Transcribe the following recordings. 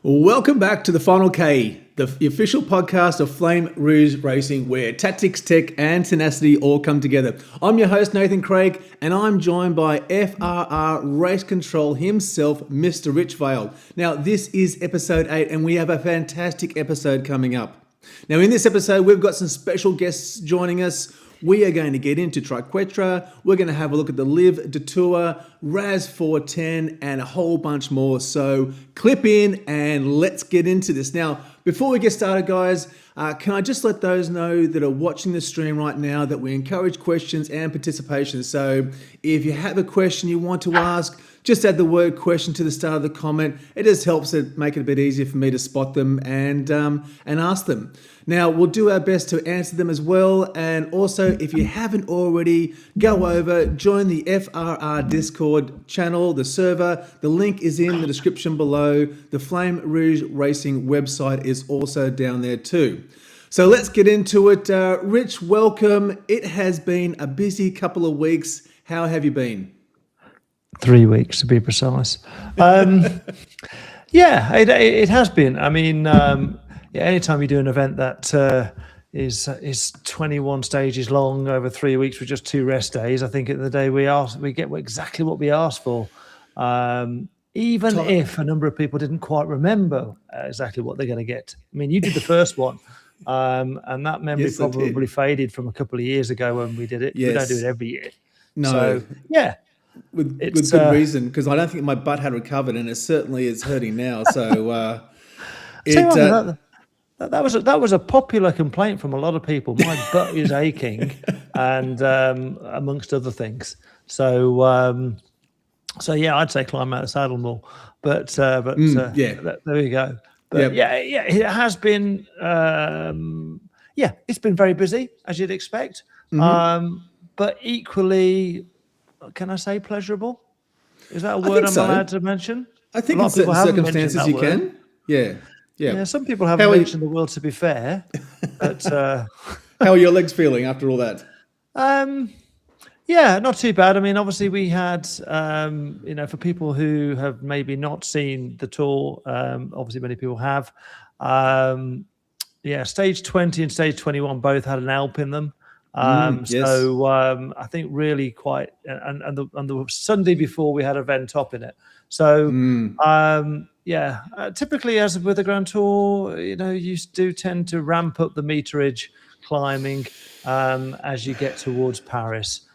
Welcome back to the Final K, the official podcast of Flamme Rouge Racing, where tactics, tech, and tenacity all come together. I'm your host, Nathan Krake, and I'm joined by FRR Race Control himself, Mr. Rich Vale. Now, this is episode 8, and we have a fantastic episode coming up. Now, in this episode, we've got some special guests joining us. We are going to get into Triquetra, we're going to have a look at the Live Detour, Raz 410, and a whole bunch more. So clip in and let's get into this. Now, before we get started, guys, can I just let those know that are watching the stream right now that we encourage questions and participation. So if you have a question you want to ask, just add the word question to the start of the comment. It just helps it make it a bit easier for me to spot them and ask them. Now, we'll do our best to answer them as well. And also, if you haven't already, go over, join the FRR Discord channel, the server. The link is in the description below. The Flamme Rouge Racing website is also down there too. So let's get into it. Rich, welcome. It has been a busy couple of weeks. How have you been? 3 weeks to be precise. Yeah, it has been. I mean, anytime you do an event that is 21 stages long over 3 weeks with just 2 rest days, I think at the day we get exactly what we asked for. Even if a number of people didn't quite remember exactly what they're going to get. I mean, you did the first one, and that memory probably faded from a couple of years ago when we did it. Yes. We don't do it every year. No. So, yeah. With good reason, because I don't think my butt had recovered, and it certainly is hurting now. So that was a popular complaint from a lot of people. My butt is aching, and amongst other things. So yeah, I'd say climb out of the saddle more. But there you go. But yeah, it has been. It's been very busy, as you'd expect. Mm-hmm. But equally, can I say pleasurable? Is that a word I'm allowed to mention? I think in certain circumstances you can. Yeah. Some people haven't mentioned the word, to be fair. But how are your legs feeling after all that? Yeah, not too bad. I mean, obviously we had, for people who have maybe not seen the tour, obviously many people have. Stage 20 and stage 21 both had an Alp in them. Yes. So I think really quite, and the Sunday before we had a Ventop in it. So typically as with the Grand Tour, you do tend to ramp up the meterage climbing as you get towards Paris,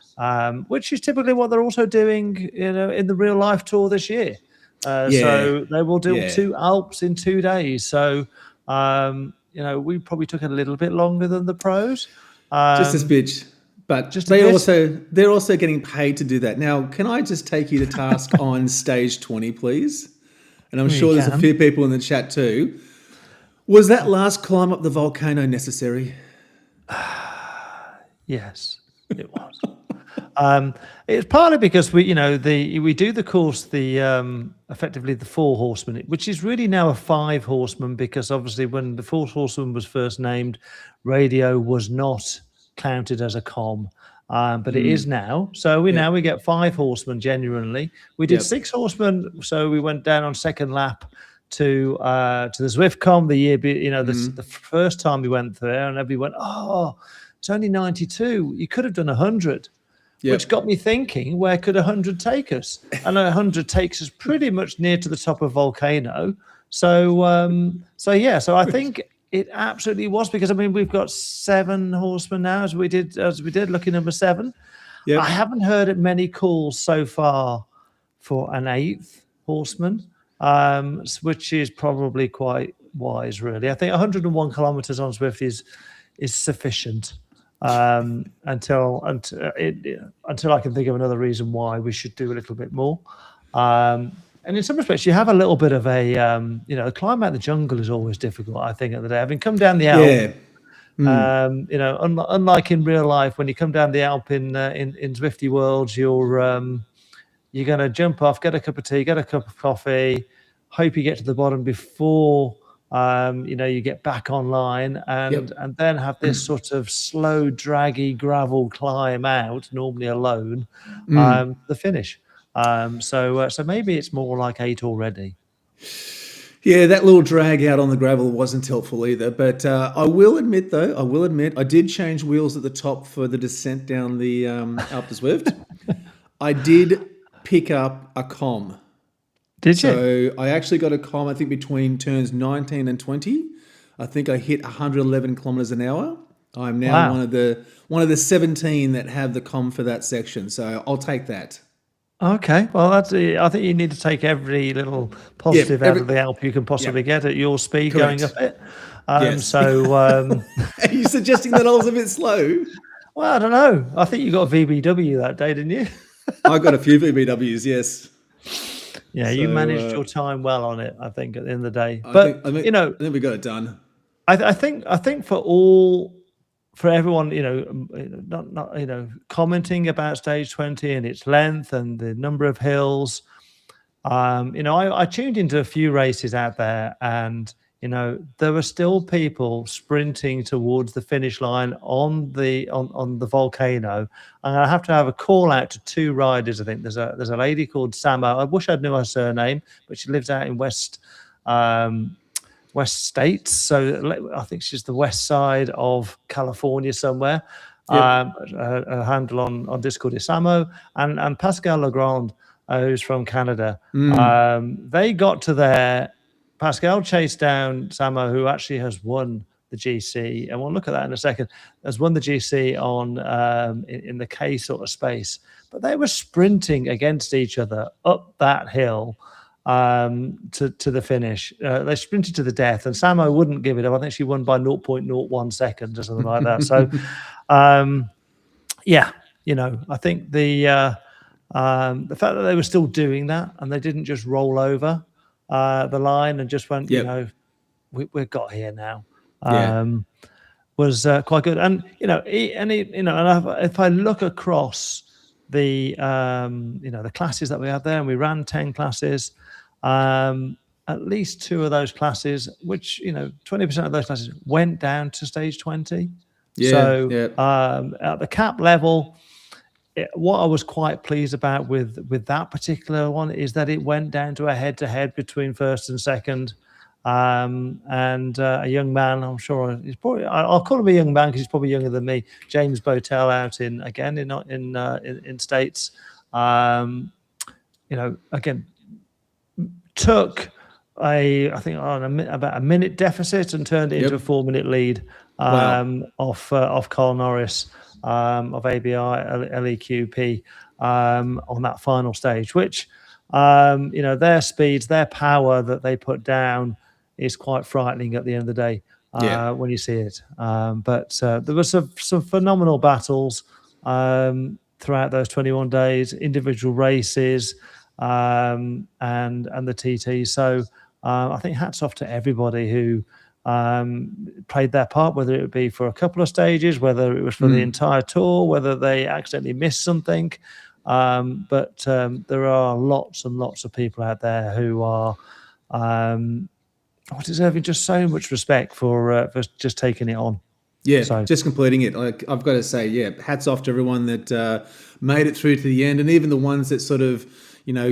which is typically what they're also doing, in the real life tour this year. So they will do 2 Alps in 2 days. So we probably took it a little bit longer than the pros. Just a smidge, but they're also getting paid to do that. Now, can I just take you to task on stage 20, please? And I'm sure there's a few people in the chat too. Was that last climb up the volcano necessary? Yes, it was. It's partly because we do the course, effectively the 4 horsemen, which is really now a 5 horsemen, because obviously when the 4 horsemen was first named, radio was not counted as a com, but it is now. So we get 5 horsemen genuinely. We did 6 horsemen, so we went down on second lap to the Zwift com the year, the first time we went there, and everyone went, "Oh, it's only 92. You could have done 100." Which got me thinking, where could 100 take us? And 100 takes us pretty much near to the top of Volcano. So I think it absolutely was, because we've got 7 horsemen now, as we did lucky number 7. Yep. I haven't heard many calls so far for an 8th horseman, which is probably quite wise, really. I think 101 kilometers on Zwift is sufficient. Until I can think of another reason why we should do a little bit more. And in some respects, you have a little bit of a, climb out the jungle is always difficult, I think, at the day. Having come down the Alp, unlike in real life, when you come down the Alp in Zwifty worlds, you're going to jump off, get a cup of tea, get a cup of coffee, hope you get to the bottom before you get back online, and then have this sort of slow, draggy gravel climb out, normally alone, the finish. So maybe it's more like 8 already. Yeah, that little drag out on the gravel wasn't helpful either. But I will admit, I did change wheels at the top for the descent down the Alpe Zwift. I did pick up a com. Did you? So I actually got a com, I think, between turns 19 and 20. I think I hit 111 kilometers an hour. I'm now Wow. one of the 17 that have the com for that section. So I'll take that. Okay, well, I think you need to take every little positive out of the Alp you can possibly get at your speed going up it. Yes. So, Are you suggesting that I was a bit slow? well, I don't know. I think you got a VBW that day, didn't you? I got a few VBWs, yes. Yeah, you managed your time well on it, I think, at the end of the day. I But think we got it done. I think for everyone, not commenting about stage 20 and its length and the number of hills. I tuned into a few races out there, and there were still people sprinting towards the finish line on the volcano. And I have to have a call out to two riders. I think there's a lady called Samo. I wish I knew her surname, but she lives out in West States, so I think she's the west side of California somewhere. Yep. Her handle on Discord is Samo, and Pascal Legrand, who's from Canada. They got to there. Pascal chased down Samo, who actually has won the GC, and we'll look at that in a second. Has won the GC on in the K sort of space, but they were sprinting against each other up that hill to the finish. They sprinted to the death, and Samo wouldn't give it up. I think she won by 0.01 seconds or something like that. So, I think the fact that they were still doing that and they didn't just roll over the line and just went, we've got here now, was quite good. And if I look across the the classes that we had there, and we ran 10 classes. At least two of those classes, which 20% of those classes went down to stage 20. At the cap level, what I was quite pleased about with that particular one is that it went down to a head-to-head between first and second. And a young man, I'm sure he's probably, I'll call him a young man because he's probably younger than me, James Botel, out in States. Again, took about a minute deficit and turned it into a 4-minute lead off Carl Norris of ABI LEQP on that final stage, which their speeds, their power that they put down is quite frightening at the end of the day when you see it. But there were some phenomenal battles throughout those 21 days, individual races, and the TT. So I think hats off to everybody who played their part, whether it would be for a couple of stages, whether it was for the entire tour, whether they accidentally missed something. But there are lots and lots of people out there who are deserving just so much respect for just taking it on. Yeah, just completing it. I've got to say, hats off to everyone that made it through to the end, and even the ones that sort of,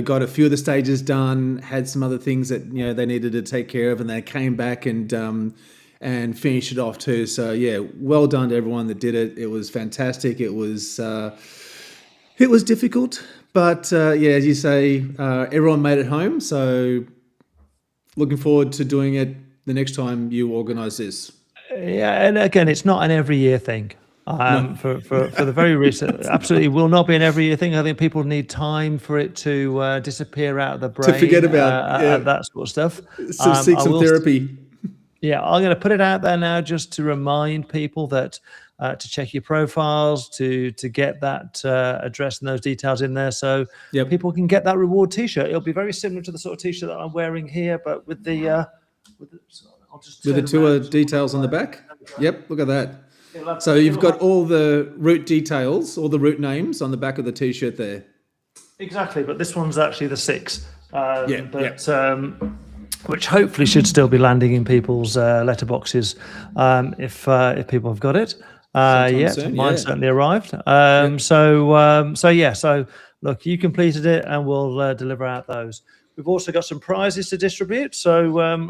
got a few of the stages done, had some other things that they needed to take care of, and they came back and finished it off too. So well done to everyone that did it. It was fantastic. It was difficult, but as you say, everyone made it home. So looking forward to doing it the next time you organise this. Yeah, and again, it's not an every year thing. For the very reason, absolutely will not be an every year thing. I think people need time for it to disappear out of the brain, to forget about that sort of stuff. Seek some therapy. I'm going to put it out there now just to remind people that to check your profiles, to get that address and those details in there, so people can get that reward T-shirt. It'll be very similar to the sort of T-shirt that I'm wearing here, but with the tour details on the back. Yep, look at that. So you've got all the route details, all the route names on the back of the T-shirt there. Exactly, but this one's actually the 6. Which hopefully should still be landing in people's letterboxes if people have got it. Mine certainly arrived. So look, you completed it, and we'll deliver out those. we've also got some prizes to distribute. So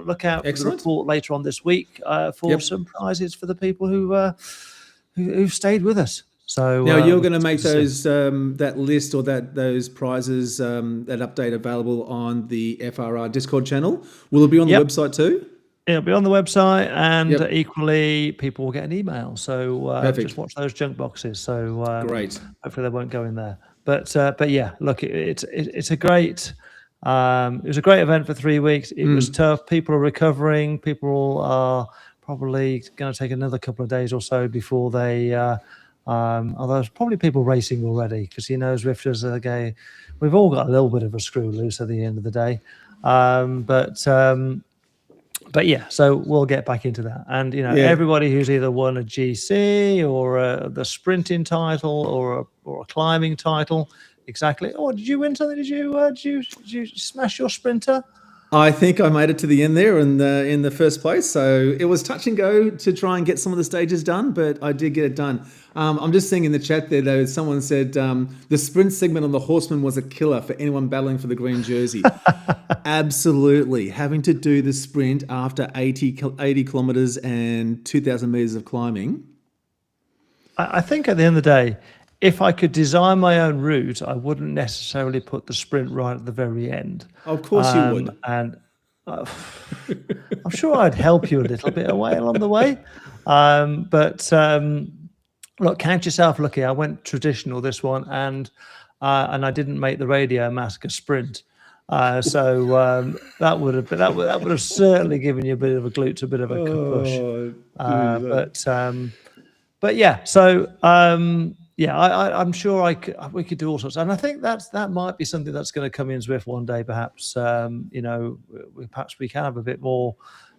look out for the report later on this week for some prizes for the people who've stayed with us. So now you're going to make those that list or those prizes that update available on the FRR Discord channel. Will it be on the website too? It'll be on the website, and equally, people will get an email. So just watch those junk boxes. So great. Hopefully, they won't go in there. But yeah, look, it's a great. It was a great event for 3 weeks. It was tough. People are recovering. People are probably going to take another couple of days or so before they. Although there's probably people racing already, because Zwifters are going. We've all got a little bit of a screw loose at the end of the day, but yeah. So we'll get back into that, and everybody who's either won a GC or the sprinting title or a climbing title, exactly. Oh, did you win something? Did you smash your sprinter? I think I made it to the end there in the first place. So it was touch and go to try and get some of the stages done, but I did get it done. I'm just seeing in the chat there, though, someone said the sprint segment on the Horseman was a killer for anyone battling for the green jersey. Absolutely. Having to do the sprint after 80 kilometers and 2,000 meters of climbing. I think at the end of the day, if I could design my own route, I wouldn't necessarily put the sprint right at the very end. Of course you would. And I'm sure I'd help you a little bit away along the way. But look, count yourself lucky. I went traditional this one, and I didn't make the Radio Mask a sprint. So that would have certainly given you a bit of a glute, a bit of a push. But yeah, so. Yeah, I'm sure we could do all sorts, and I think that might be something that's going to come in Zwift one day. Perhaps perhaps we can have a bit more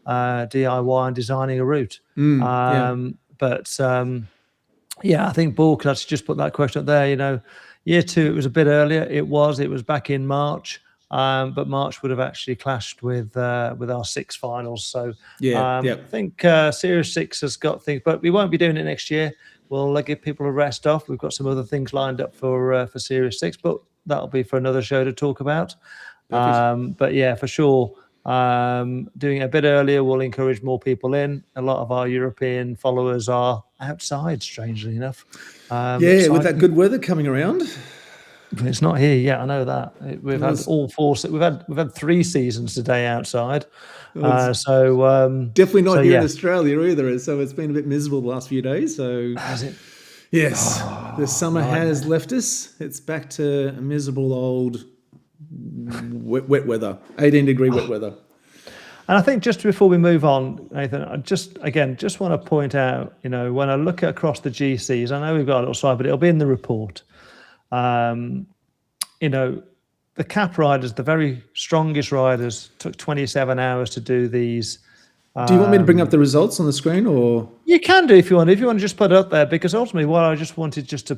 DIY and designing a route. But I think Bull could actually just put that question up there. Year 2 it was a bit earlier. It was back in March, but March would have actually clashed with our 6 finals. So I think Series 6 has got things, but we won't be doing it next year. We'll give people a rest off. We've got some other things lined up for Series 6, but that'll be for another show to talk about. But yeah, for sure, doing it a bit earlier will encourage more people in. A lot of our European followers are outside, strangely enough. With that good weather coming around. It's not here yet. I know that. We've had all 4. We've had 3 seasons today outside. Definitely not here in Australia either. So it's been a bit miserable the last few days. So has it? Yes, the summer has left us. It's back to a miserable old wet weather, 18-degree wet weather. And I think just before we move on, Nathan, I just want to point out, when I look across the GCs, I know we've got a little slide, but it'll be in the report. The cap riders, the very strongest riders, took 27 hours to do these. Do you want me to bring up the results on the screen, or you can do if you want? If you want to just put it up there, because ultimately, what I just wanted to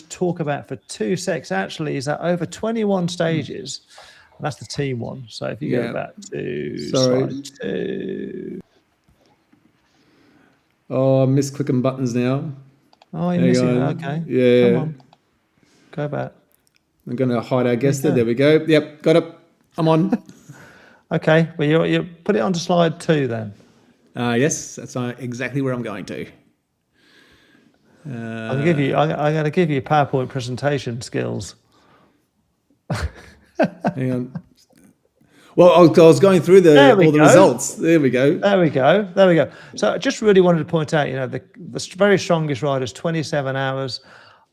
talk about for 2 secs actually is that over 21 stages, and that's the team one. So if you go back to slide 2. Oh, I'm misclicking buttons now. Oh, you're missing it. Okay. Yeah. Come on. Go back. I'm going to hide our guest there. There we go. Yep, got it. I'm on. Okay. Well, you put it onto slide 2 then. Yes, that's exactly where I'm going to. I'm going to give you PowerPoint presentation skills. Hang on. Well, I was going through all the results. There we go. There we go. So I just really wanted to point out, the very strongest riders, 27 hours.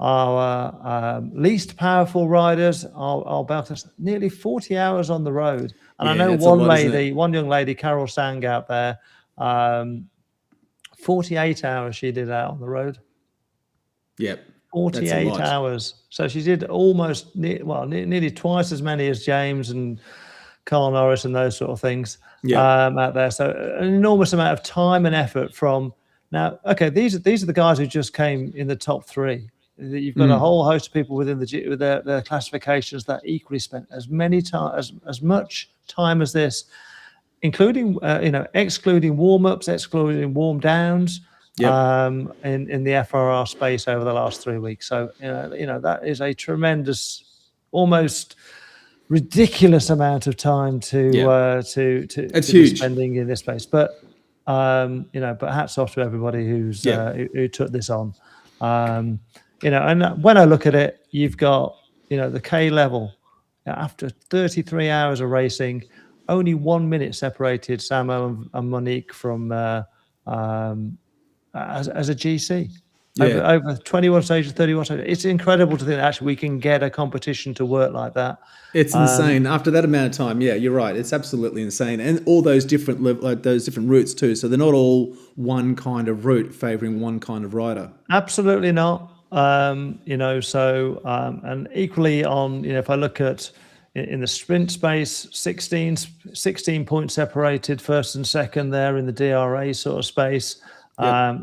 Our least powerful riders are about nearly 40 hours on the road. And I know one young lady, Carol Sang out there, 48 hours she did out on the road. Yep. 48 hours. So she did almost, nearly twice as many as James and Carl Norris and those sort of things out there. So an enormous amount of time and effort from now. Okay, these are the guys who just came in the top 3. You've got a whole host of people within with their classifications that equally spent as much time as this, including excluding warm-ups, excluding warm downs, in the FRR space over the last 3 weeks. So that is a tremendous, almost ridiculous amount of time to be huge. spending in this space. But but hats off to everybody who's who took this on. And when I look at it, you've got the K level after 33 hours of racing, only 1 minute separated Samo and Monique from as a GC. Over 21 stages, 31 stages. It's incredible to think that actually we can get a competition to work like that. It's insane. After that amount of time, yeah, you're right. It's absolutely insane. And all those different routes too. So they're not all one kind of route favouring one kind of rider. Absolutely not. And equally on, if I look at in the sprint space, 16 points separated first and second there in the DRA sort of space.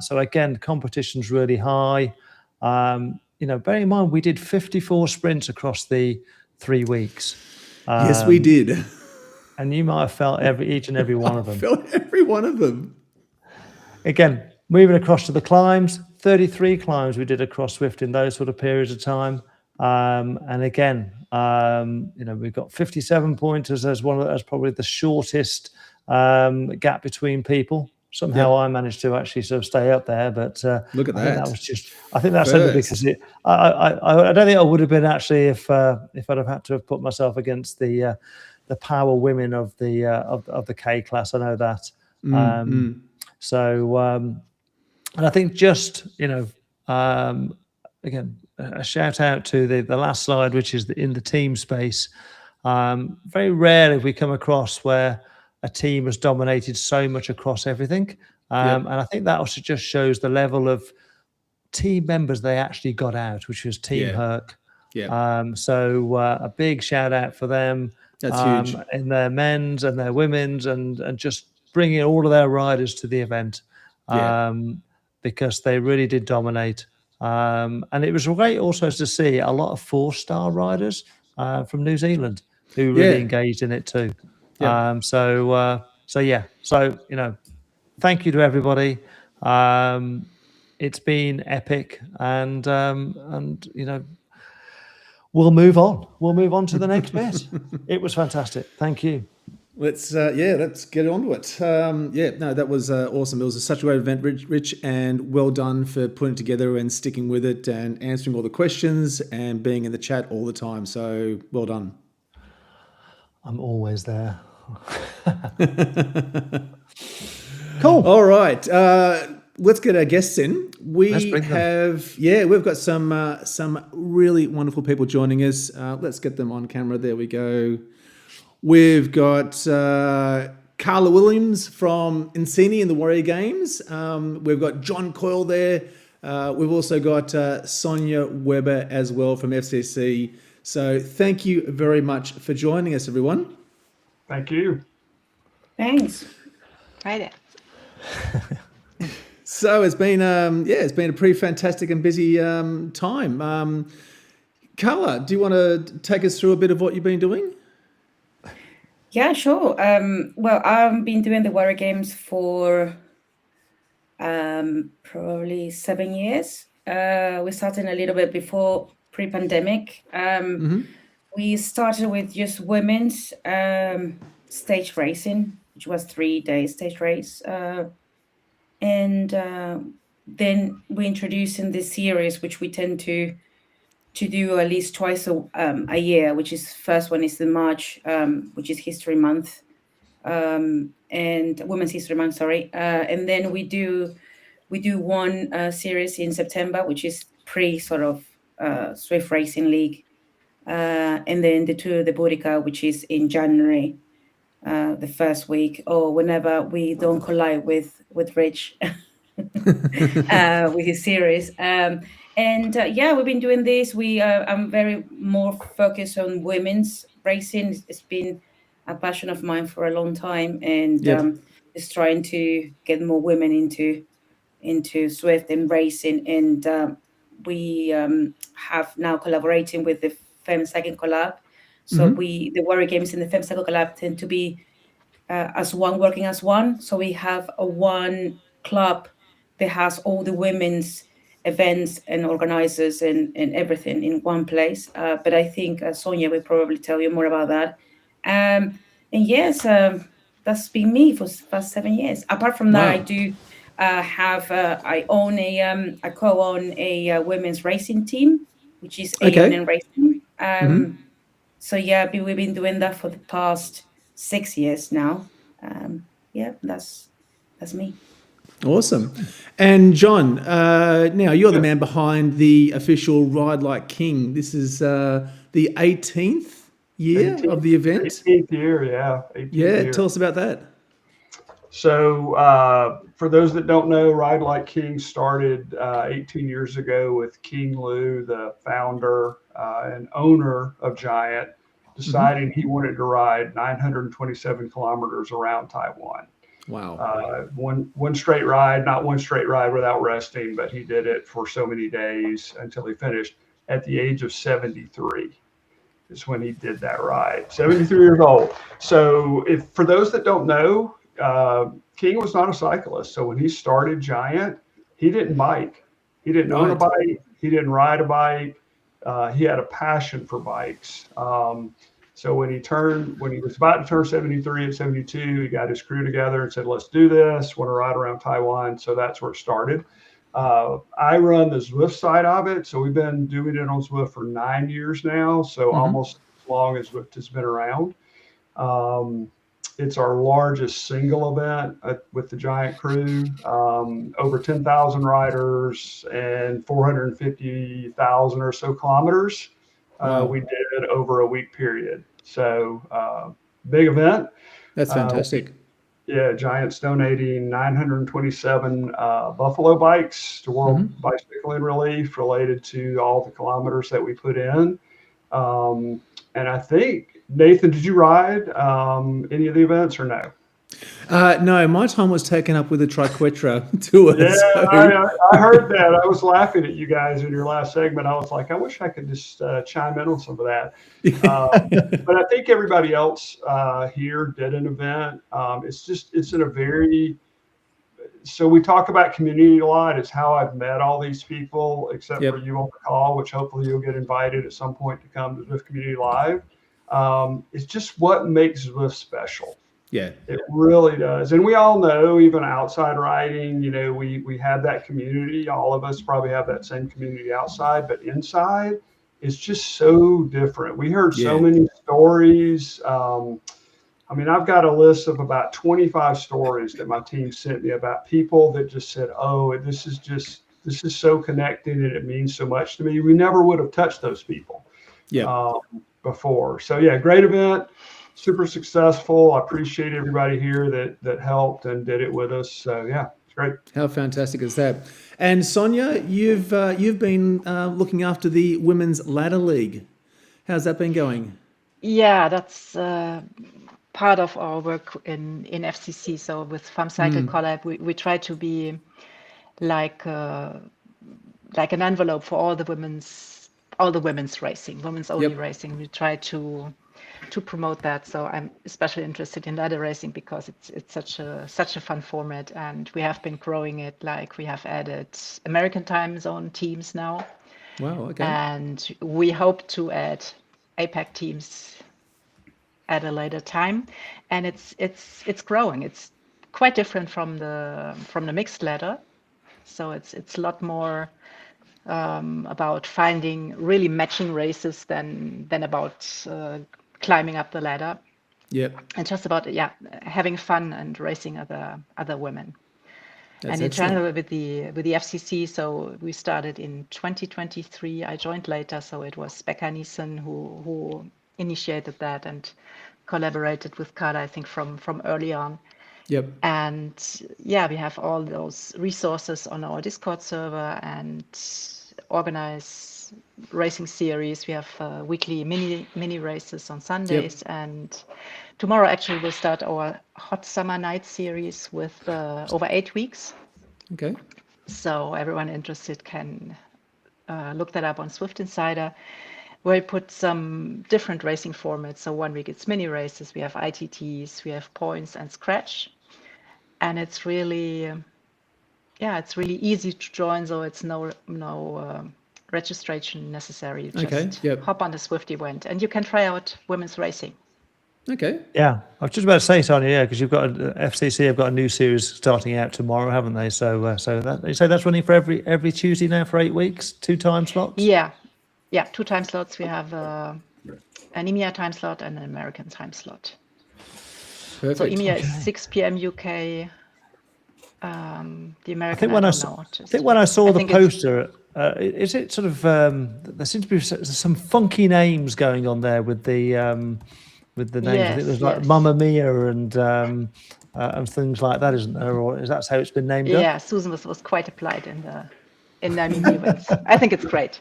So again, competition's really high. Bearing in mind we did 54 sprints across the 3 weeks. Yes, we did. And you might have felt each and every one of them. Felt every one of them. Again, moving across to the climbs, 33 climbs we did across Zwift in those sort of periods of time. And again, we've got 57 pointers as probably the shortest gap between people. Somehow I managed to actually sort of stay up there, but look at that. I think that's only because I don't think I would have been actually if I'd have had to have put myself against the power women of the K class. I know that. So and I think just again a shout out to the last slide, which is in the team space. Very rare if we come across where a team has dominated so much across everything. And I think that also just shows the level of team members they actually got out, which was Team Herc. So a big shout out for them. That's huge. In their men's and their women's and just bringing all of their riders to the event because they really did dominate. And it was great also to see a lot of 4-star riders from New Zealand who really engaged in it too. So thank you to everybody. It's been epic, and we'll move on. We'll move on to the next bit. It was fantastic. Thank you. Let's get on to it. That was awesome. It was such a great event, Rich, and well done for putting it together and sticking with it and answering all the questions and being in the chat all the time. So well done. I'm always there. Cool. All right. Let's get our guests in. We've got some really wonderful people joining us. Let's get them on camera. There we go. We've got Carla Williams from Encini in the Warrior Games. We've got John Coyle there. We've also got Sonia Weber as well from FCC. So thank you very much for joining us, everyone. Thank you. Thanks. Right. So it's been a pretty fantastic and busy time. Carla, do you want to take us through a bit of what you've been doing? Yeah, sure. Well, I've been doing the Warrior Games for probably 7 years. We started a little bit before pre-pandemic. We started with just women's stage racing, which was 3-day stage race. And then we introduced in this series, which we tend to do at least twice a year, which is first one is in March, which is History Month, and Women's History Month, sorry. And then we do one series in September, which is sort of Zwift Racing League. And then the Tour de Boudica, which is in January, the first week, or whenever we don't collide with Rich with his series. We've been doing this. I'm very more focused on women's racing. It's been a passion of mine for a long time, and just trying to get more women into Zwift and racing. And we have now collaborating with the Femme Second Collab. So the Warrior Games in the Femme Second Collab tend to be as one, working as one. So we have one club that has all the women's events and organizers and everything in one place. But I think Sonia will probably tell you more about that. And yes, that's been me for the past 7 years. Apart from that, I Wow. do I co-own a women's racing team, which is Okay. ANN Racing. Hmm. So yeah, we've been doing that for the past 6 years now. Yeah, that's me. Awesome. And John, now you're the man behind the official Ride Like King. This is the 18th year of the event. 18th year, yeah, 18th Yeah, year. tell us about that. So, for those that don't know, Ride Like King started 18 years ago with King Lou, the founder and owner of Giant, deciding he wanted to ride 927 kilometers around Taiwan. Wow. One straight ride, not one straight ride without resting, but he did it for so many days until he finished at the age of 73. Is when he did that ride. 73 years old. So, if for those that don't know, King was not a cyclist. So when he started Giant, he didn't bike. He didn't own a Right. bike. He didn't ride a bike. He had a passion for bikes. So when he was about to turn 73 at 72, he got his crew together and said, "Let's do this. Want to ride around Taiwan?" So that's where it started. I run the Zwift side of it. So we've been doing it on Zwift for 9 years now. So almost as long as Zwift has been around. It's our largest single event with the Giant crew. Over 10,000 riders and 450,000 or so kilometers. Wow. We did over a week period. So big event. That's fantastic. Yeah, Giant's donating 927 Buffalo bikes to World Bicycling Relief related to all the kilometers that we put in. And I think, Nathan, did you ride any of the events or no? No, my time was taken up with the Triquetra tour. Yeah, So, I heard that. I was laughing at you guys in your last segment. I was like, I wish I could just chime in on some of that. But I think everybody else here did an event. It's in a very, so we talk about community a lot. It's how I've met all these people, except Yep. for you on the call, which hopefully you'll get invited at some point to come to Zwift Community Live. It's just what makes Zwift special. yeah. It really does. And we all know, even outside riding, we have that community. All of us probably have that same community outside, but inside it's just so different. We heard so Yeah. many stories. I've got a list of about 25 stories that my team sent me about people that just said, "Oh, this is so connected and it means so much to me." We never would have touched those people Yeah. before. So yeah, great event, super successful. I appreciate everybody here that helped and did it with us. So yeah, it's great. How fantastic is that? And Sonia, you've been looking after the Women's Ladder League. How's that been going? Yeah, that's part of our work in FCC. So with Farm Cycle Collab, we try to be like an envelope for all the women's racing, women's only Yep. racing. We try to promote that. So I'm especially interested in ladder racing because it's such a fun format, and we have been growing it. Like we have added American time zone teams now, Wow. Okay. and we hope to add APAC teams at a later time. And it's growing. It's quite different from the mixed ladder. So it's a lot more about finding really matching races than about climbing up the ladder, Yep. and just about having fun and racing other women. That's And in excellent. general with the FCC, so we started in 2023. I joined later, so it was Becca Neeson who initiated that and collaborated with Carla, I think from early on. Yep. And yeah, we have all those resources on our Discord server and organize racing series. We have weekly mini races on Sundays, and tomorrow actually we'll start our hot summer night series with over 8 weeks. Okay. So everyone interested can look that up on Swift Insider, where we put some different racing formats. So 1 week it's mini races, we have ITTs, we have points and scratch. And it's really yeah, it's really easy to join, so it's no registration necessary. Just hop on the Zwift event, and you can try out women's racing. Okay. Yeah, I was just about to say, Sonia, yeah, because you've got FCC have got a new series starting out tomorrow, haven't they? So that you say that's running for every Tuesday now for 8 weeks, 2 time slots. Yeah, 2 time slots. We have an EMEA time slot and an American time slot. Perfect. So EMEA is 6 p.m. UK. The American. I think when I saw the poster, is it sort of there seems to be some funky names going on there with the names. Yes, I think there's like Mamma Mia and things like that, isn't there? Or is that how it's been named? Yeah, Susan was quite applied in the media events. I think it's great.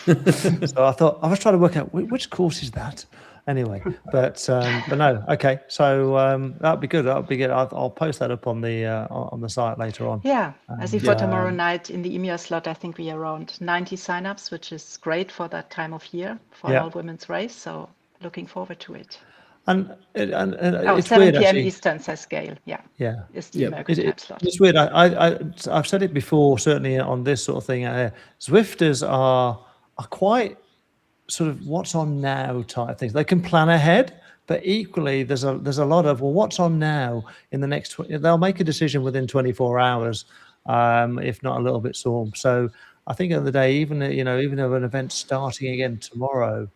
So I thought I was trying to work out which course is that. Anyway, but no, okay. So that'd be good. I'll post that up on the site later on. Yeah, I see for tomorrow night in the EMEA slot, I think we are around 90 signups, which is great for that time of year for an all-women's race. So looking forward to it. And it's 7 weird, p.m. actually. Eastern, says Gail. Yeah. It's the American time slot. It's weird. I've said it before, certainly on this sort of thing. Zwifters are quite sort of what's on now type things. They can plan ahead, but equally there's a lot of, well, what's on now in the next, they'll make a decision within 24 hours, if not a little bit soon. So I think at the day, even of an event starting again tomorrow,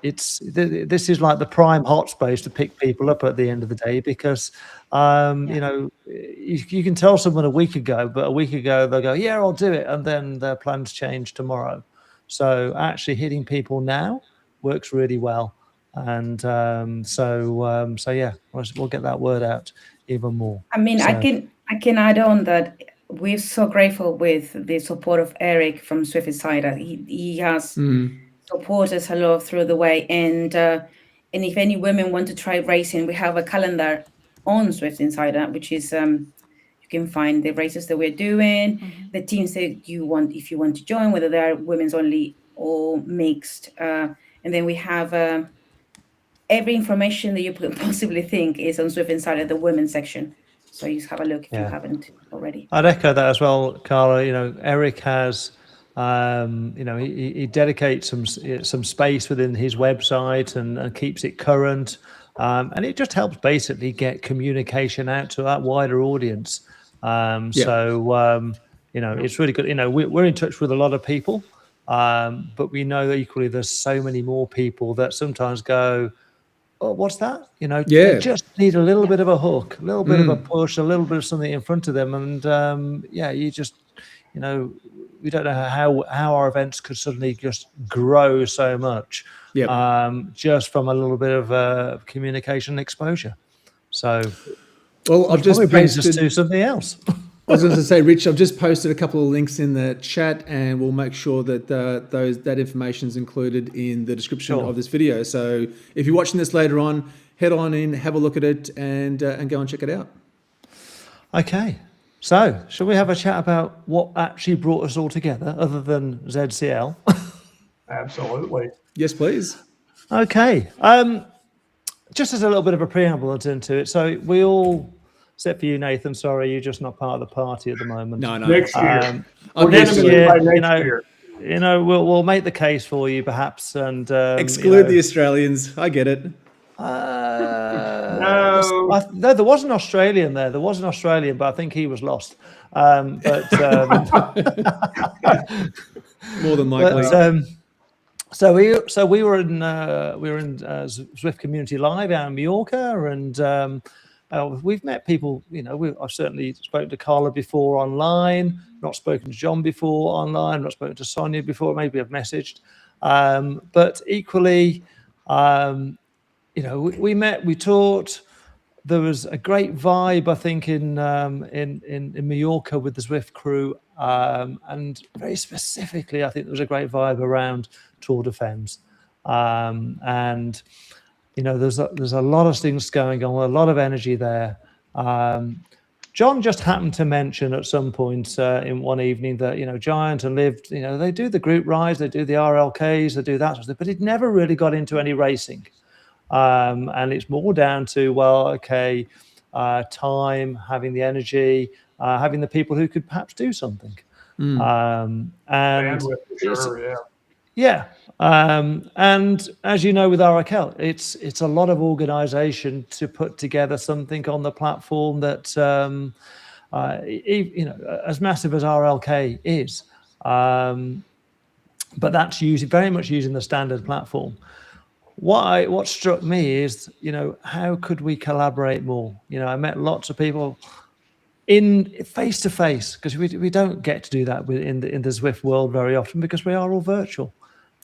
this is like the prime hot space to pick people up at the end of the day, because you can tell someone a week ago, but a week ago they'll go, yeah, I'll do it, and then their plans change tomorrow. So actually hitting people now works really well, and so yeah, we'll get that word out even more. I mean, I can add on that we're so grateful with the support of Eric from Zwift Insider. He has supported us a lot through the way, and if any women want to try racing, we have a calendar on Zwift Insider, which is you can find the races that we're doing, the teams that you want, if you want to join, whether they're women's only or mixed. And then we have every information that you could possibly think is on Zwift Insider, the women's section. So you just have a look if you haven't already. I'd echo that as well, Carla. Eric has, he dedicates some space within his website and keeps it current. And it just helps basically get communication out to that wider audience. So it's really good. We're in touch with a lot of people, but we know that equally there's so many more people that sometimes go, oh, what's that? They just need a little bit of a hook, a little bit of a push, a little bit of something in front of them. And you just, we don't know how our events could suddenly just grow so much, just from a little bit of communication exposure. So, well, I've just brings us to something else. I was going to say, Rich, I've just posted a couple of links in the chat, and we'll make sure that that information is included in the description of this video. So if you're watching this later on, head on in, have a look at it, and go and check it out. Okay. So shall we have a chat about what actually brought us all together, other than ZCL? Absolutely. Yes, please. Okay. Just as a little bit of a preamble into it. So we all, except for you, Nathan, sorry, you're just not part of the party at the moment. No. Next year. Next year. We'll make the case for you, perhaps, and exclude the Australians. I get it. No, there was an Australian there. There was an Australian, but I think he was lost. More than likely. So we were in Zwift Community Live out in Mallorca, and we've met people. I've certainly spoken to Carla before online. Not spoken to John before online. Not spoken to Sonia before. Maybe I've messaged, but equally. We met, we talked. There was a great vibe, I think, in Mallorca with the Zwift crew, and very specifically, I think there was a great vibe around Tour de Femmes, and there's a lot of things going on, a lot of energy there. John just happened to mention at some point in one evening that Giant and Lived, they do the group rides, they do the RLKs, they do that sort of thing, but he'd never really got into any racing. And it's more down to, time, having the energy, having the people who could perhaps do something. And Bandwidth, for sure, yeah. yeah. And as you know, with RRL, it's a lot of organization to put together something on the platform that, as massive as RLK is, but that's very much using the standard platform. What struck me is, how could we collaborate more? I met lots of people in face to face, because we don't get to do that in the Zwift world very often because we are all virtual.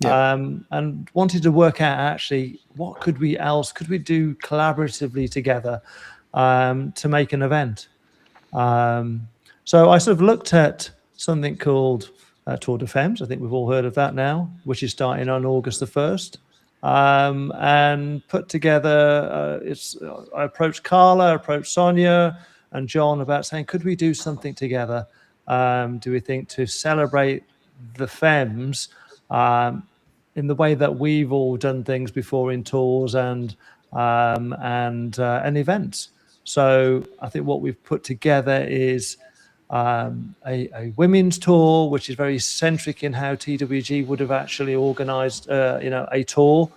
And wanted to work out actually what could we do collaboratively together to make an event. So I sort of looked at something called Tour de Femmes. I think we've all heard of that now, which is starting on August the 1st. And put together, I approached Carla, approached Sonia and John about saying, could we do something together? Do we think to celebrate the Femmes in the way that we've all done things before in tours and events? So I think what we've put together is a women's tour, which is very centric in how TWG would have actually organised, a tour,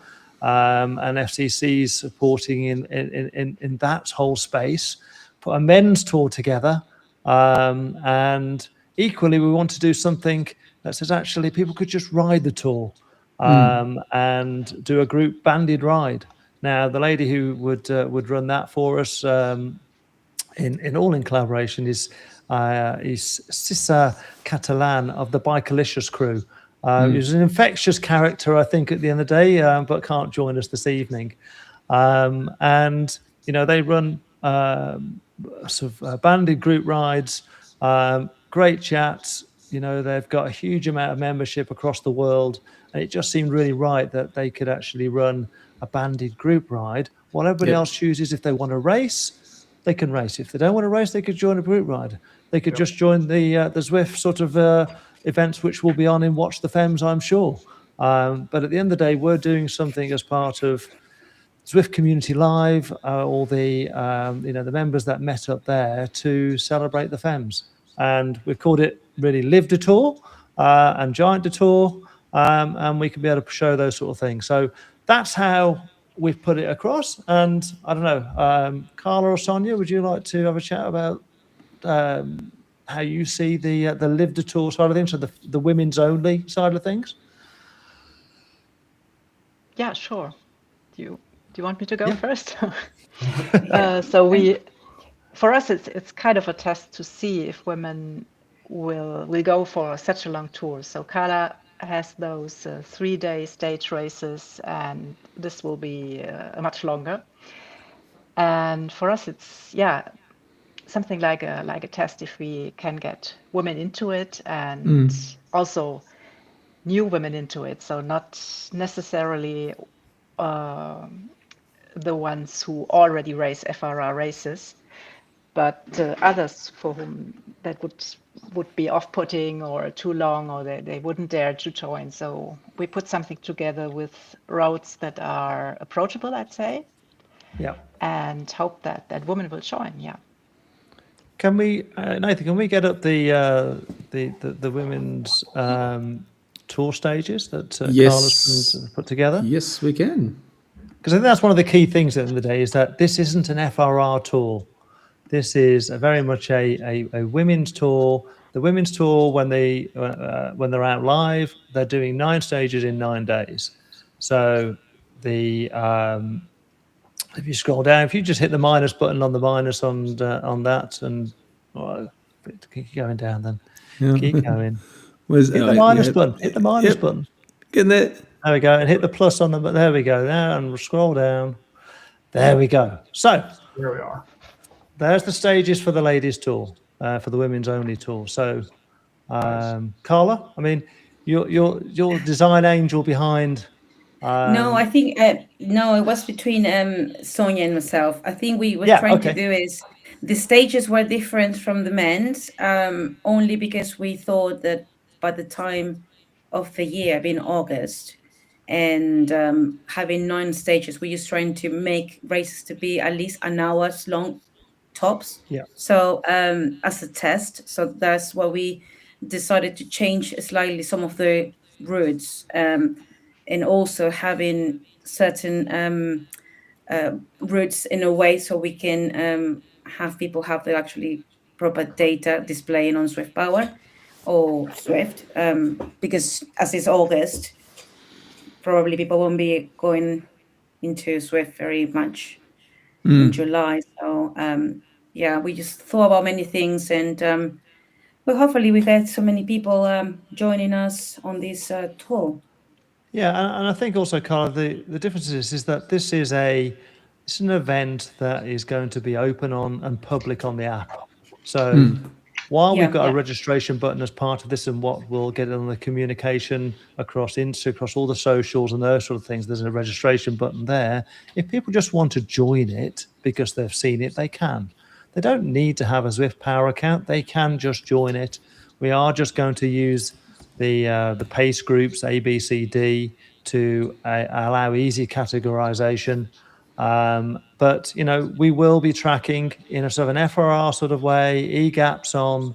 and FCC's supporting in that whole space. Put a men's tour together, and equally we want to do something that says actually people could just ride the tour, and do a group banded ride. Now the lady who would run that for us, in collaboration, is Cissa Catalan of the Bicolicious crew. Who's an infectious character, I think, at the end of the day, but can't join us this evening. And they run sort of banded group rides, great chats. They've got a huge amount of membership across the world, and it just seemed really right that they could actually run a banded group ride. While everybody else chooses, if they want to race, they can race. If they don't want to race, they could join a group ride. They could just join the Zwift sort of events, which will be on in Watch the Femmes, I'm sure. But at the end of the day, we're doing something as part of Zwift Community Live, all the the members that met up there to celebrate the Femmes. And we've called it really Live de Tour and Giant de Tour, and we can be able to show those sort of things. So that's how we've put it across. And I don't know, Carla or Sonia, would you like to have a chat about how you see the Live de Tour side of things, so the women's only side of things? Yeah, sure. Do you want me to go first? So for us, it's kind of a test to see if women will go for such a long tour. So Carla has those 3-day stage races, and this will be much longer. And for us, it's something like a test if we can get women into it, and also new women into it. So not necessarily the ones who already race FRR races, but others for whom that would be off-putting or too long, or they wouldn't dare to join. So we put something together with routes that are approachable, I'd say, and hope that women will join. Can we, Nathan? Can we get up the women's tour stages that Carla's put together? Yes, we can. Because I think that's one of the key things at the end of the day, is that this isn't an FRR tour. This is very much a women's tour. The women's tour, when they're out live, they're doing 9 stages in 9 days. So if you scroll down, if you just hit the minus button on the minus on that, and keep going down, then keep going. Hit the minus button. Hit the minus button. Getting there. There we go, and hit the plus on the. There we go. Now and scroll down. There we go. So Here we are. there's the stages for the ladies' tour, for the women's only tour. So, Carla, I mean, your design angel behind. No, I think no, it was between Sonia and myself. I think we were trying to do is the stages were different from the men's, only because we thought that by the time of the year, being August, and having 9 stages, we're just trying to make races to be at least an hour's long tops. Yeah. So as a test, so that's why we decided to change slightly some of the routes, and also having certain routes in a way so we can have people have the actually proper data displaying on Swift Power or Swift, because as it's August, probably people won't be going into Swift very much in July. So yeah, we just thought about many things, and well, hopefully we get so many people joining us on this tour. Yeah, and I think also, Carla, the difference is that it's an event that is going to be open on and public on the app. So while we've got a registration button as part of this, and what we'll get on the communication across Insta, across all the socials and those sort of things, there's a registration button there. If people just want to join it because they've seen it, they can. They don't need to have a Zwift Power account. They can just join it. We are just going to use the pace groups A, B, C, D to allow easy categorization. But we will be tracking in a sort of an FRR sort of way, EGAPs on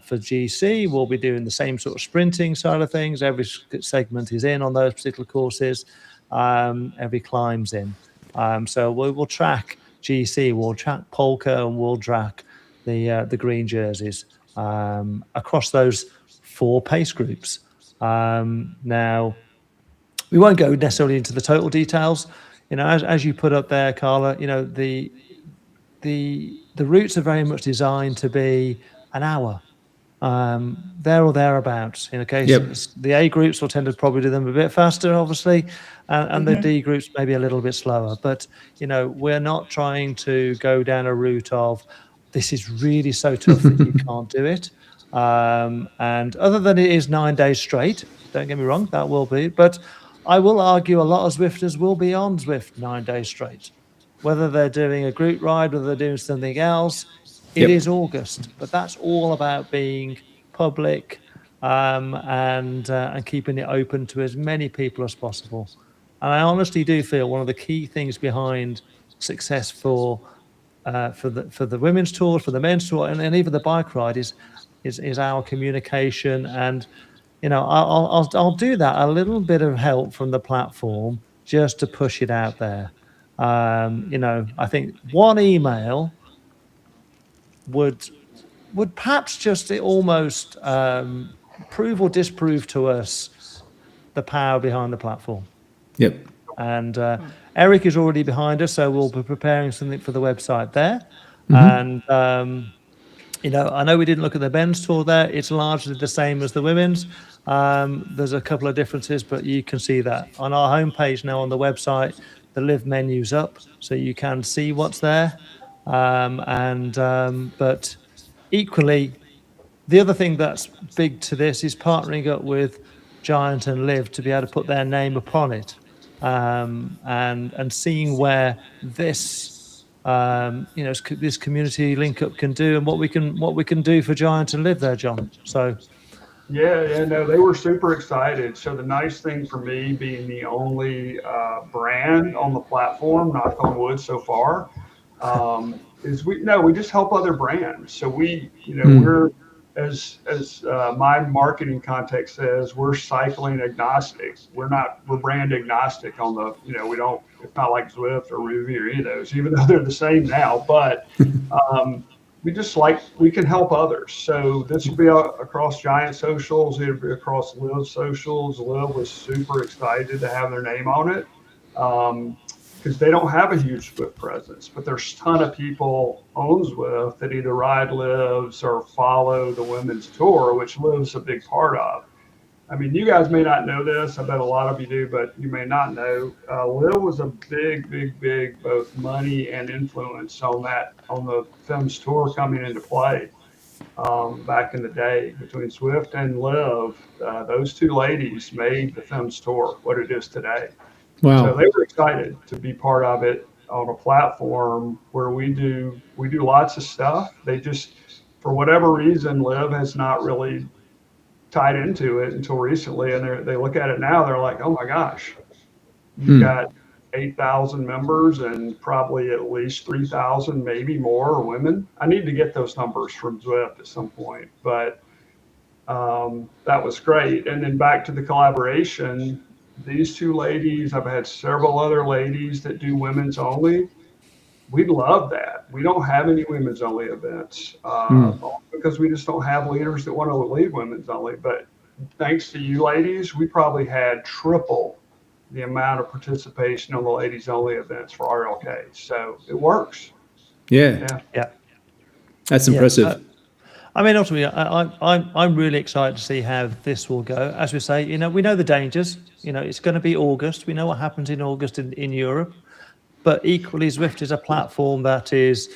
for GC. We'll be doing the same sort of sprinting side of things. Every segment is in on those particular courses. Every climb's in. So we will track GC, we'll track Polka, and we'll track the green jerseys across those 4 pace groups. Now, we won't go necessarily into the total details. As you put up there, Carla, the routes are very much designed to be an hour, there or thereabouts. In a case, the A groups will tend to probably do them a bit faster, obviously, and the D groups maybe a little bit slower. But we're not trying to go down a route of this is really so tough that you can't do it. And other than it is 9 days straight, don't get me wrong, that will be. But I will argue a lot of Zwifters will be on Zwift 9 days straight. Whether they're doing a group ride, whether they're doing something else, it is August. But that's all about being public and keeping it open to as many people as possible. And I honestly do feel one of the key things behind success for the women's tour, for the men's tour, and even the bike ride is our communication. And I'll do that, a little bit of help from the platform just to push it out there. I think one email would perhaps just almost prove or disprove to us the power behind the platform. Yep. And Eric is already behind us, so we'll be preparing something for the website there. And I know we didn't look at the men's tour there. It's largely the same as the women's. There's a couple of differences, but you can see that on our homepage now on the website. The live menu's up, so you can see what's there. But equally, the other thing that's big to this is partnering up with Giant and Live to be able to put their name upon it, and seeing where this this community link up can do, and what we can do for Giant and Live there, John. So. Yeah, no, they were super excited. So the nice thing for me being the only brand on the platform, knock on wood so far, is we just help other brands. So we're as my marketing context says, we're cycling agnostic. We're brand agnostic on the, we don't, it's not like Zwift or Ruby or any of those, even though they're the same now, but we can help others. So this will be across Giant socials. It'll be across Liv socials. Liv was super excited to have their name on it because they don't have a huge Zwift presence, but there's a ton of people on Zwift that either ride Livs or follow the women's tour, which Liv's a big part of. I mean, you guys may not know this. I bet a lot of you do, but you may not know. Liv was a big, both money and influence on the Femmes Tour coming into play back in the day between Zwift and Liv. Those two ladies made the Femmes Tour what it is today. Wow. So they were excited to be part of it on a platform where we do lots of stuff. They just, for whatever reason, Liv has not really tied into it until recently, and they look at it now, they're like, oh my gosh, you've got 8,000 members, and probably at least 3,000, maybe more, are women. I need to get those numbers from Zwift at some point, but that was great. And then back to the collaboration, these two ladies, I've had several other ladies that do women's only. We love that. We don't have any women's only events because we just don't have leaders that want to lead women's only. But thanks to you ladies, we probably had triple the amount of participation on the ladies only events for RLK. So it works. Yeah. That's impressive. I mean, ultimately, I'm really excited to see how this will go. As we say, we know the dangers. It's going to be August. We know what happens in August in Europe. But equally, Zwift is a platform that is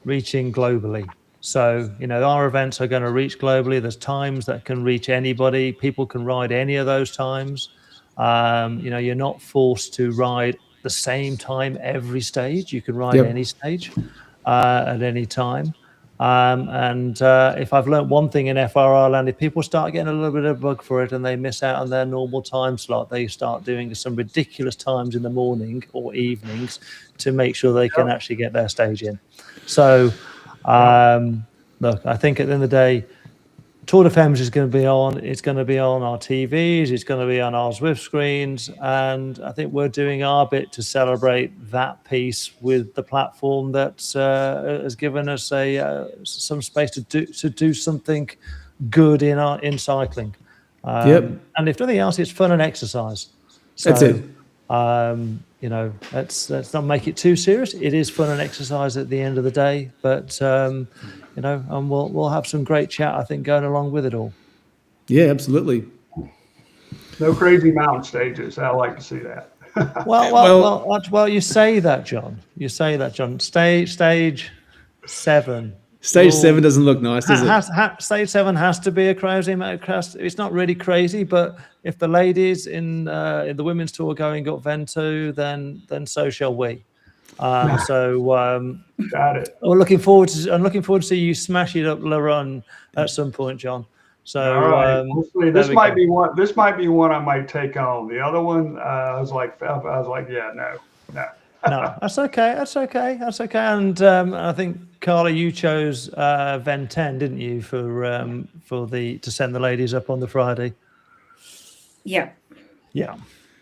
reaching globally. So, our events are going to reach globally. There's times that can reach anybody. People can ride any of those times. You're not forced to ride the same time every stage. You can ride any stage at any time. If I've learned one thing in FRR land, if people start getting a little bit of a bug for it and they miss out on their normal time slot, they start doing some ridiculous times in the morning or evenings to make sure they can actually get their stage in. So, look, I think at the end of the day, Tour de Femmes is going to be on. It's going to be on our TVs. It's going to be on our Zwift screens. And I think we're doing our bit to celebrate that piece with the platform that has given us some space to do something good in cycling. And if nothing else, it's fun and exercise. So, that's it. Let's not make it too serious. It is fun and exercise at the end of the day, but and we'll have some great chat, I think, going along with it all. Yeah, absolutely. No crazy mountain stages. I like to see that. Well, you say that, John. Stage 7. Stage 7 doesn't look nice, does it? Stage 7 has to be a crazy amount of crash. It's not really crazy, but if the ladies in the women's tour are going up Vento, then so shall we. Got it. I'm looking forward to see you smash it up La Run at some point, John. So right. This might be one. This might be one I might take on. The other one, I was like, yeah, no. No, that's okay. And I think Carla, you chose Ven 10, didn't you, to send the ladies up on the Friday? Yeah.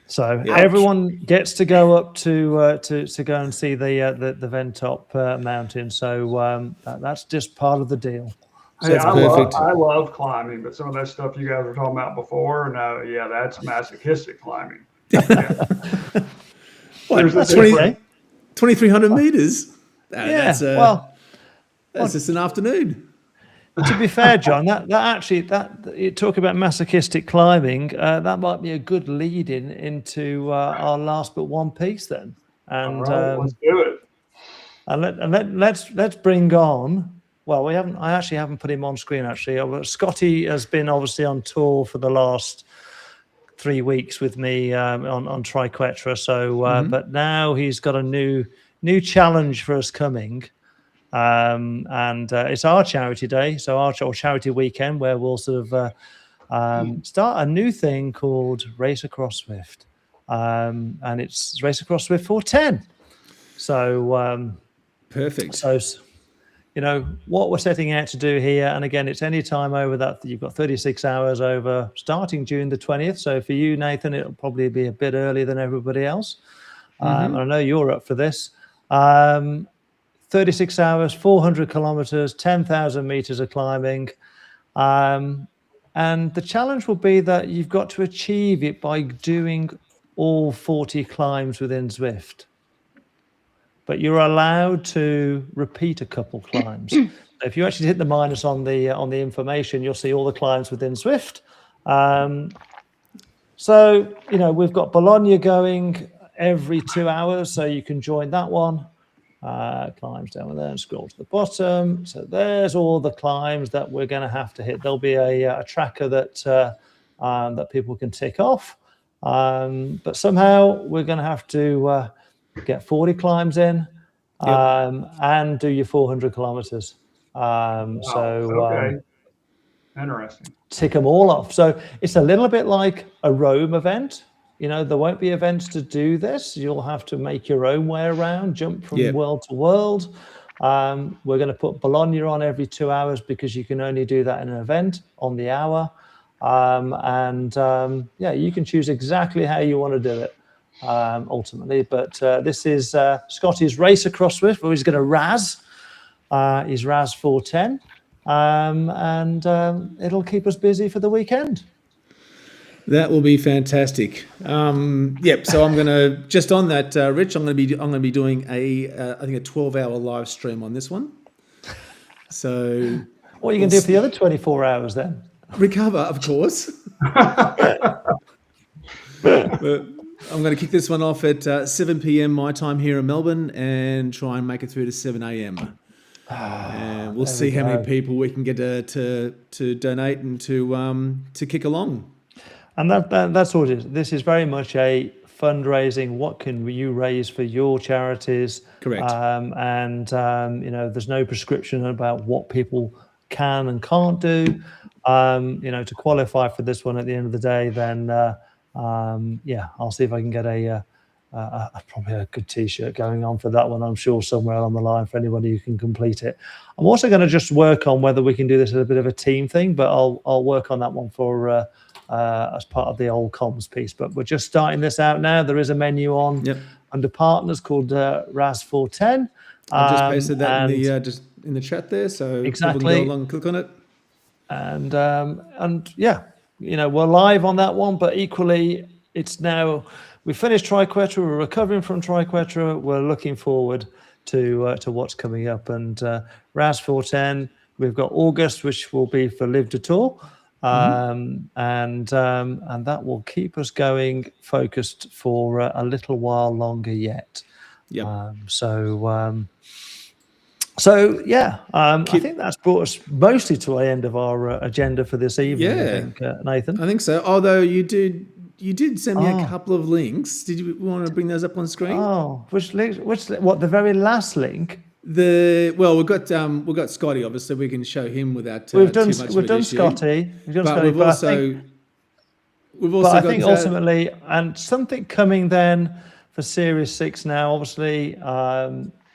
So everyone gets to go up to go and see the Ventop mountain. So that's just part of the deal. Hey, I love climbing, but some of that stuff you guys were talking about before, that's masochistic climbing. That's 2,300 meters. That's just an afternoon. To be fair, John, that you talk about masochistic climbing, that might be a good lead into our last but one piece then. And let's do it. And let's bring on. Well, I actually haven't put him on screen. Actually, Scotty has been obviously on tour for the last 3 weeks with me on Triquetra. So, but now he's got a new challenge for us coming. And it's our charity day, so our charity weekend, where we'll sort of start a new thing called Race Across Zwift, and it's Race Across Zwift 410. So perfect. So what we're setting out to do here, and again, it's any time over that. You've got 36 hours over, starting June the 20th. So for you, Nathan, it'll probably be a bit earlier than everybody else. I know you're up for this. 36 hours, 400 kilometers, 10,000 meters of climbing. And the challenge will be that you've got to achieve it by doing all 40 climbs within Zwift. But you're allowed to repeat a couple climbs. If you actually hit the minus on the information, you'll see all the climbs within Zwift. So, we've got Bologna going every 2 hours, so you can join that one. Climbs down there and scroll to the bottom. So there's all the climbs that we're going to have to hit. There'll be a tracker that people can tick off. But somehow we're going to have to get 40 climbs in and do your 400 kilometers. Okay. Interesting. Tick them all off. So it's a little bit like a Rome event. there won't be events to do this. You'll have to make your own way around, jump from Yeah. world to world. We're going to put Bologna on every 2 hours because you can only do that in an event on the hour. You can choose exactly how you want to do it ultimately. But this is Scotty's race across Zwift, where he's going to Raz. He's Raz 410. It'll keep us busy for the weekend. That will be fantastic. So I'm going to just on that, Rich. I'm going to be doing I think a 12-hour live stream on this one. So what are you going to do for the other 24 hours then? Recover, of course. But I'm going to kick this one off at 7 p.m. my time here in Melbourne and try and make it through to 7 a.m. And we'll see how many people we can get to donate and to kick along. And that's what it is. This is very much a fundraising. What can you raise for your charities? Correct. There's no prescription about what people can and can't do. To qualify for this one at the end of the day, then I'll see if I can get probably a good T-shirt going on for that one. I'm sure somewhere along the line for anybody who can complete it. I'm also going to just work on whether we can do this as a bit of a team thing, but I'll work on that one for as part of the old comms piece. But we're just starting this out now. There is a menu on under partners called Raz 410. I've just pasted that in the chat there, so exactly. People can go along and click on it. We're live on that one, but equally, it's now we finished Triquetra. We're recovering from Triquetra. We're looking forward to what's coming up. And Raz 410, we've got August, which will be for Live de Tour, and that will keep us going, focused for a little while longer yet. Yeah. I think that's brought us mostly to the end of our agenda for this evening. Yeah. I think, Nathan. I think so. Although you did send me a couple of links. Did you want to bring those up on screen? Oh, which link? What? The very last link? We've got Scotty. Obviously, we can show him without we've too done much we've of done issue. Scotty. We've done Scotty. We've also. I think ultimately, and something coming then for Series 6 now. Obviously.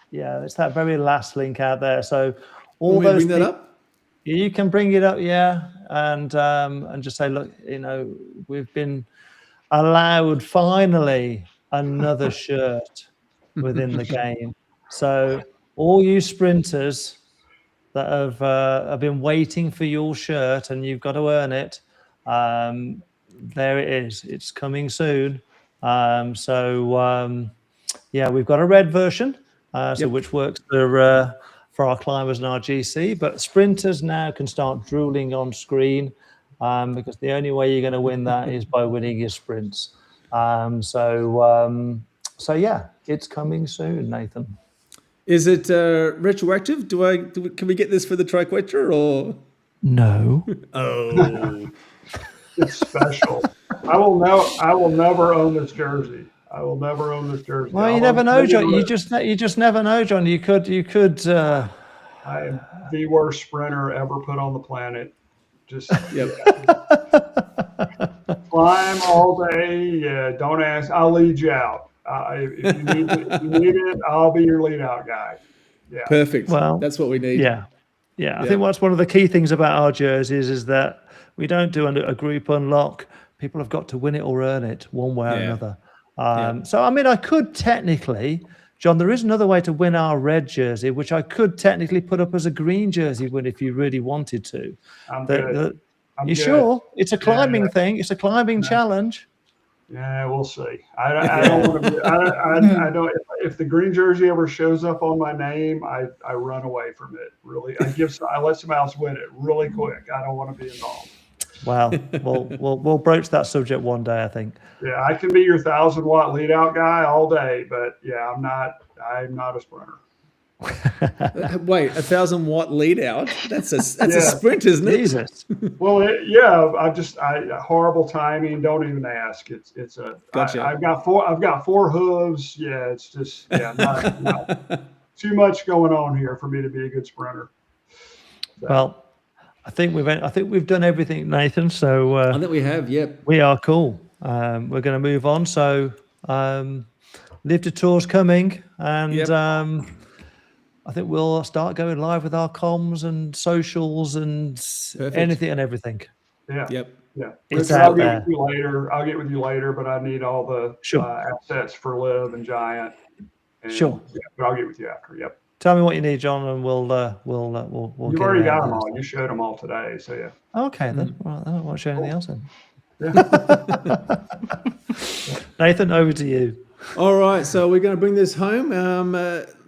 It's that very last link out there. So all those bring that up? You can bring it up, and just say, look, we've been allowed finally another shirt within the game. So all you sprinters that have been waiting for your shirt and you've got to earn it, there it is. It's coming soon. We've got a red version. Which works for our climbers and our GC, but sprinters now can start drooling on screen because the only way you're going to win that is by winning your sprints. It's coming soon, Nathan. Is it retroactive? Can we get this for the Triquetra or no? Oh, it's special. I will never own this jersey. I will never own this jersey. Well, you never know, John. You just never know, John. You could. I am the worst sprinter ever put on the planet. Just climb all day. Yeah, don't ask. I'll lead you out. If you need it, I'll be your lead out guy. Yeah. Perfect. Well, that's what we need. Yeah. I think what's one of the key things about our jerseys is that we don't do a group unlock. People have got to win it or earn it one way or another. So, I could technically, John, there is another way to win our red jersey, which I could technically put up as a green jersey win if you really wanted to. You sure? It's a climbing thing. It's a climbing challenge. Yeah, we'll see. I don't want to. I don't. If the green jersey ever shows up on my name, I run away from it. Really, I let somebody else win it really quick. I don't want to be involved. Well, we'll broach that subject one day, I think. Yeah, I can be your 1,000-watt lead out guy all day, but I'm not a sprinter. Wait, 1,000-watt lead out? That's a sprint, isn't it? Jesus. Well, horrible timing. Don't even ask. It's a. Gotcha. I've got four hooves. Yeah, it's just not too much going on here for me to be a good sprinter. So. Well, I think we've done everything, Nathan. So I think we have. Yep. We are cool. we're going to move on. So Live to Tour's coming, and Yep. I think we'll start going live with our comms and socials and Perfect. anything and everything. Yeah. Yep. Yeah. It's Richard, out I'll get there. with you later. I'll get with you later, but I need all the Sure. assets for Live and Giant. And, Sure. Yeah, but I'll get with you after. Yep. Tell me what you need, John, and we'll You've get already got around them it. all. You showed them all today. So yeah. Okay, then. Right, I won't show anything else then. Yeah. Nathan, over to you. All right, so we're going to bring this home.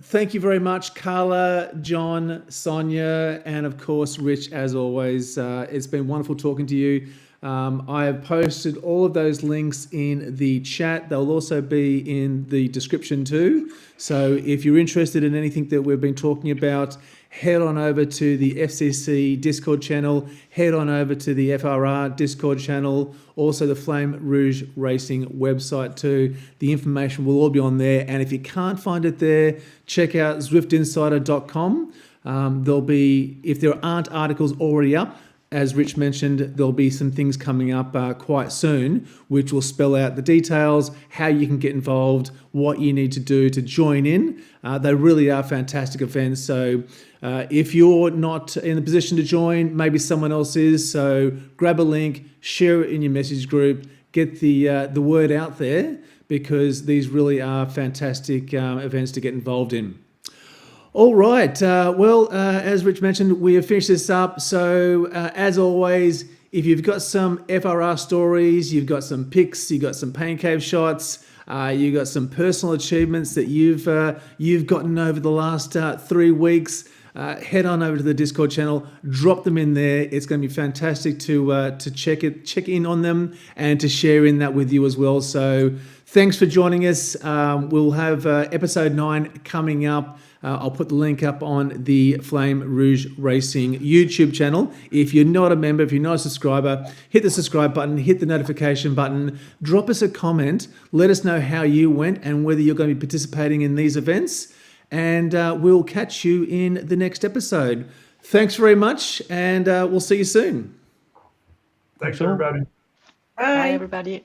Thank you very much, Carla, John, Sonia, and of course, Rich, as always. It's been wonderful talking to you. I have posted all of those links in the chat. They'll also be in the description too. So if you're interested in anything that we've been talking about, head on over to the FCC Discord channel, head on over to the FRR Discord channel, also the Flamme Rouge Racing website too. The information will all be on there. And if you can't find it there, check out zwiftinsider.com. There'll be, if there aren't articles already up, as Rich mentioned, there'll be some things coming up quite soon, which will spell out the details, how you can get involved, what you need to do to join in. They really are fantastic events. So if you're not in a position to join, maybe someone else is. So grab a link, share it in your message group, get the word out there, because these really are fantastic events to get involved in. All right. As Rich mentioned, we have finished this up. So as always, if you've got some FRR stories, you've got some pics, you've got some pain cave shots, you've got some personal achievements that you've gotten over the last 3 weeks, head on over to the Discord channel, drop them in there. It's going to be fantastic to check in on them and to share in that with you as well. So thanks for joining us. We'll have episode 9 coming up. I'll put the link up on the Flamme Rouge Racing YouTube channel. If you're not a member, if you're not a subscriber, hit the subscribe button, hit the notification button, drop us a comment, let us know how you went and whether you're going to be participating in these events, and we'll catch you in the next episode. Thanks very much, and we'll see you soon. Thanks, everybody. Bye, everybody.